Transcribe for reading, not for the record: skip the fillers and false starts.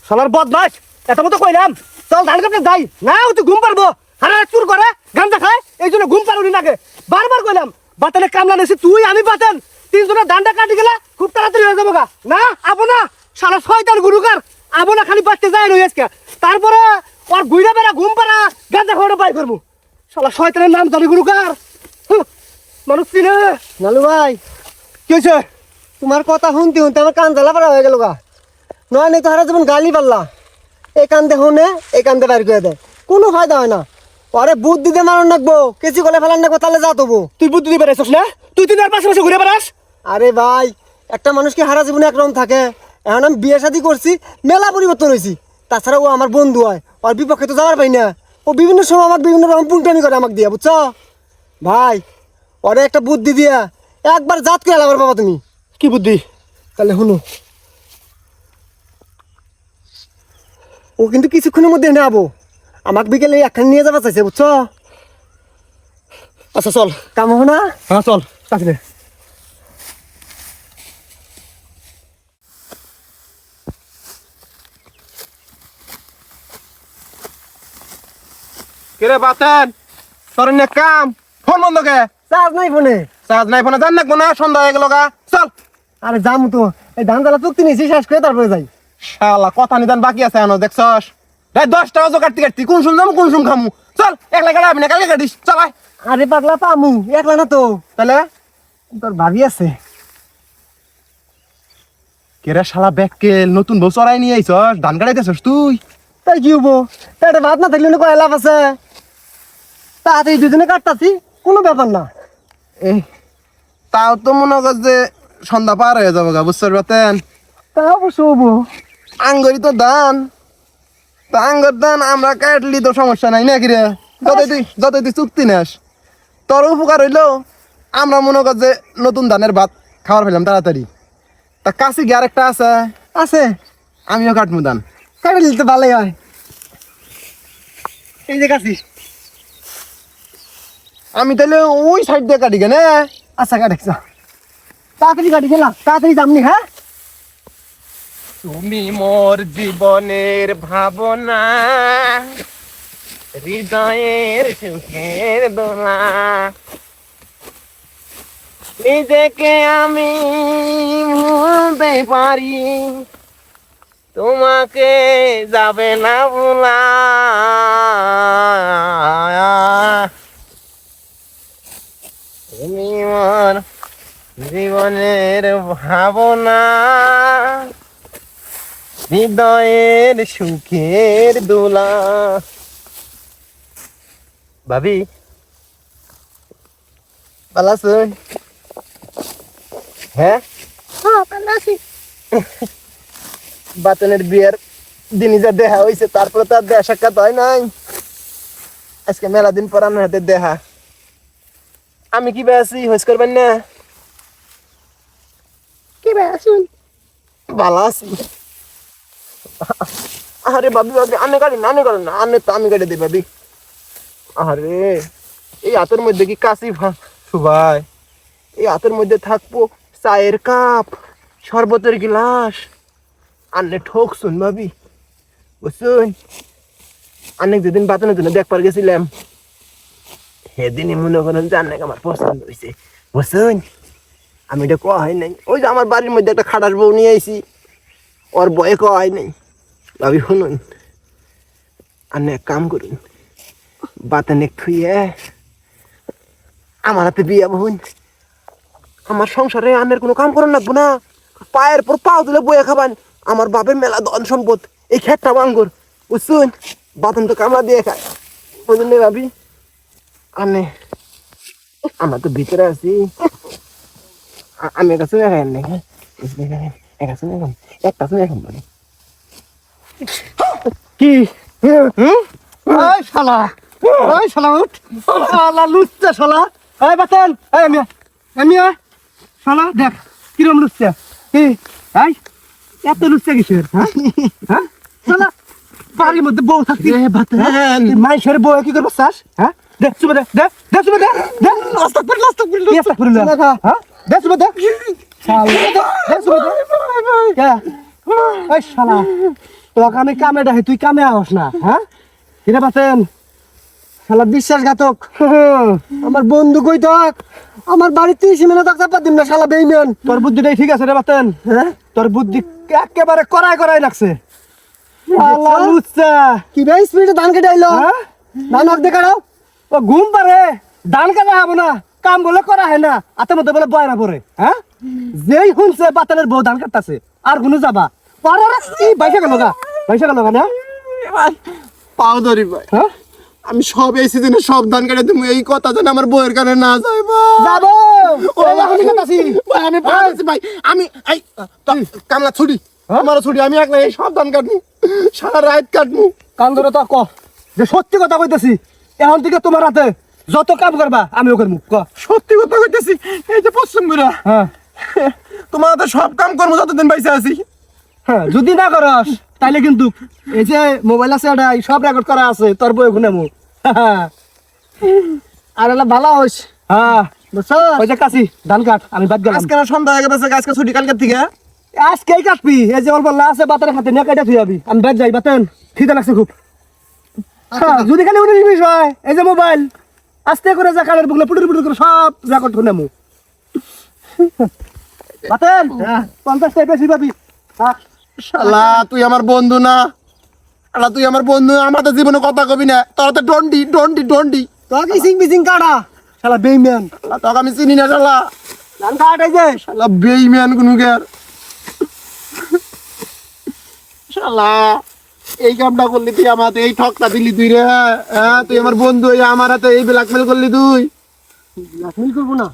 শালার বদমাস, এত মতো কইলাম চল ধান কাটতে যাই না, ও তো ঘুম পারবো। আরে চুর করে গাঞ্জা খায়, এই জন্য ঘুম পারুনি নাকি। বারবার কইলাম বাতালে কামলা নেছি তুই আমি বাতেন, তিনজনের ধানটা কাটি গেলে খুব তাড়াতাড়ি হয়ে যাবো গা। না আবো না, শালা শয়তান গুরুকার আবো না, খালি বাঁচতে যায় রই আজকে। তারপরে ওর ঘুরে বেড়া ঘুম পাড়া গাঞ্জা খাওয়াটা বাই করবো। শালা শয়তানের নাম জানি গুরুকার, মানুষ চিনে। নালু ভাই, কি হয়েছে? তোমার কথা শুনতে শুনতে আমার কান জ্বালা পারা হয়ে গেল গা। নয় নেই তো হারা যেমন গালি পারলা, এই কান্দে শুনে এই কান্দে বাইর করে দেয়, কোনো ফায়দা হয় না। পরে বুদ্ধি দিয়ে মারণ রাখবো, কেঁচি করে ফেলান রাখবো, তাহলে যা তবু। তুই বুদ্ধি দিয়ে বেড়াইছিস না? তুই তিন আর পাশে পাশে ঘুরে বেড়াস। আরে ভাই, একটা মানুষ কি হারা জীবনে একরকম থাকে? এখন আমি বিয়ে শাদী করছি, মেলা পরিবর্তন হয়েছি। তাছাড়া ও আমার বন্ধু হয়, ওর বিপক্ষে তো যাওয়ার পাই না। ও বিভিন্ন সময় আমাকে বিভিন্ন রকম পুংটামি করে আমাকে দিয়া, বুঝছো ভাই? ওরে একটা বুদ্ধি দিয়া একবার জাত করে আলাবার বাবা তুমি। কি বুদ্ধি? তাহলে শুনো, ও কিন্তু কিছুক্ষণের মধ্যে নেবো, আমাকে বিকেলে একখানে নিয়ে যাবা চাইছে, বুঝছো? আচ্ছা চল। কাম হো না? হ্যাঁ চল তাহলে। কিরে বাতেন, তোর নে কাম ফোন বন্ধ কে? চার্জ নাই ফোনে। চার্জ নাই ফোনে, জান না না সন্ধ্যা হয়ে গেল গা। চল আরে যাম তো, এই ধান জ্বালা চুক্তি নিয়েছি, শেষ করে তারপরে যাই। শালা কথা নিদান বাকি আছে এখনো, দেখছস? রাত 10টা বাজে কাটতে কাটতে কোন শুন যাবো কোন শুন খামু। চল একলা কাটাবি না, কালকে কাটিস। চল আয়। আরে পাগলা পামু, একলা না তো, তাহলে তোর ভাবি আছে। কেরে শালা ব্যাককেল নতুন বউ চড়াই নিয়ে আইছস, ধান কাটাইতেছস তুই? তাই কি হবো, পেটে ভাত না থাকলে কয় লাভ আছে? তাড়াতাড়ি দুজনে কাটতাছি, কোনো ব্যাপার না। এই তাও তো মনে কর যে সন্ধ্যা পার হয়ে যাবো গা, বুঝছস বাতেন? তা অবশ্য হবো। আঙ্গরি তো দান, তা আঙ্গর দান আমরা কাটলি তো সমস্যা নাই নাকি রে? যতই তুই চুক্তি নেস তোর উপকার হইলো। আমরা মনে কর যে নতুন ধানের ভাত খাওয়ার ফেলাম তাড়াতাড়ি। তা কাছে গিয়ে আরেকটা আছে, আছে, আমিও কাটমু ধান। কাটে দিলে তো ভালোই হয়। এই যে কাছি। আমি তাহলে ওই সাইড দিয়ে কাটি কেন? আচ্ছা কাটেছ, তাড়াতাড়ি কাটি ফেলা, তাড়াতাড়ি যামনি। হ্যাঁ, তুমি মোর জীবনের ভাবনা, হৃদয়ের সুখের দোলা, নিজেকে আমি ভুলতে পারি, তোমাকে যাবে না ভোলা। তুমি মোর জীবনের ভাবনা, হৃদয়ের সুখের দোলা। ভাবি ভালো আছেন? হ্যাঁ ভালো আছি। বাতনের বিয়ের দিনই যা দেখা হয়েছে, তারপরে তো আর দেখা সাক্ষাৎ হয় নাই। আজকে মেলা দিন পর আপনার হাতে দেখা। আমি কি আছি, হইস করবেন না? কি আছেন? ভালো আছি। আরে ভাবি ভাবি আনে গাড়ি না, আনে গাড়ি না, আনে তো আমি গাড়ি দিই ভাবি। আরে এই হাতের মধ্যে কি কাশি ভাই, এই হাতের মধ্যে থাকবো চায়ের কাপ, শরবতের গিলাস। আনে ঠোক শুন ভাবি, বুঝছুন? অনেক যেদিন বাতানোর জন্য দেখবার গেছিলাম, সেদিনই মনে করেন যে অনেক আমার পছন্দ হয়েছে, বুঝছুন? আমি এটা কোয়া হয় নাই। ওই যে আমার বাড়ির মধ্যে একটা খাটাস বউ নিয়ে আইছি, ওর বয়ে কোয়া হয় নাই। ভাবি শুনুন, আপনি এক কাম করুন, বাতানে খুইয়ে আমার হাতে বিয়ে বহুন। আমার সংসারে আনের কোনো কাম করেন লাগবো না, পায়ের পর পাও তুলে বয়ে খাবান। আমার বাপের মেলা ধন সম্পদ, এই খেতটা বাঙ্গুর, বুঝছুন? বাতন তো কামড়া দিয়ে খায়, বুঝলেন ভাবি? আনে আমরা তো ভিতরে আছি, আমি একটা শুনে খাই না, একটা শুনে খাম, একটা শুনে খাম মানে কি? ওই শালা, ওই শালা উঠ, শালা লুচ্চা শালা। এই বাতেন, এই আমি শালা দেখ কিরম লুচ্চা। কি এই এত লুচ্চা কিসের? হ্যাঁ হ্যাঁ শালা, বাড়ির মধ্যে বউ থাকতি মাইশের বউ কি করবো চাস? হ্যাঁ দেখ চুবে দে, দে দে চুবে দে, দে হ্যাঁ দে চুবে দে শালা, দে চুবে দে। এই শালা তোকে আমি কামে ডাকি তুই কামে আস না হ্যাঁ কিরে বাতেন শালা বিশ্বাসঘাতক আমার বন্ধু কই থাক আমার বাড়িতে সীমানা তাক চাপা দিম না শালা বেইমান তোর বুদ্ধিটাই ঠিক আছে রে বাতেন হ্যাঁ তোর বুদ্ধি একেবারে করাই করাই লাগছে আল্লাহ লুচ্চা কি ভাই স্পিডে ধান কেটে আইলো হ্যাঁ ধান হক দেখাও ও ঘুম পারে ধান কাটা হবো না কাম বলে করা হয় না আতের মধ্যে বলে বয়রা পরে হ্যাঁ যেই শুনছে বাতানের বউ ধান কাটতাছে আর গুনে যাবা পারে কি বাইসা গেল না পাও ধরি ভাই হ্যাঁ আমি সব এই সিজনে সব ধান কেটে দেবো এই কথা যেন আমার বউয়ের কানে না যায় ভাই যাবো এখনই কাটাছি ভাই আমি পারছি ভাই আমি এই কামলা ছুটি আমারও ছুটি আমি একলা এই সব ধান কাটবো সারা রাত কাটবো কান ধরে তো ক যে সত্যি কথা কইতেছি এখন থেকে তোমার হাতে যত কাম করবা আমিও করবো ক সত্যি কথা কইতেছি এই যে পশ্চিম বুড়া হ্যাঁ তোমার হাতে সব কাম করবো যতদিন বাইসে আছি হ্যাঁ যদি না করস তাইলে কিন্তু এই যে মোবাইল আছে এটা সব রেকর্ড করা আছে তোর বই গুনে মু আর এলা ভালো হইস হ্যাঁ বুঝছো ওই যে কাছি ধান কাট আমি বাদ গেলাম আজকে না সন্ধ্যা হয়ে গেছে আজকে ছুটি কালকের থেকে আজকেই কাটবি এই যে অল্প লা আছে বাতারে খাতে নিয়ে কাটা থুই যাবি আমি বাদ যাই বাতেন খিদে লাগছে খুব হ্যাঁ যদি খালি 19 হয় এই যে মোবাইল আস্তে করে যা কানের বুকলে পুটুর পুটুর করে সব রেকর্ড করে নেমু বাতেন 50 টাকা বেশি পাবি হ্যাঁ শালা তুই আমার বন্ধু না শালা তুই আমার বন্ধু আমাদের জীবনে কথা কবি না তোরা তো ডন্ডি তো কিসিং বিসিং কাটা শালা বেইমান শালা তোকে আমি চিনি না শালা ধান কাটাই যে শালা বেইমান গুনুগের শালা এই কামটা করলি তুই আমার হাতে এই ঠকটা দিলি তুই রে হ্যাঁ তুই আমার বন্ধু আমার হাতে এই ব্ল্যাকমেল করলি তুই লাঠমিল করবো না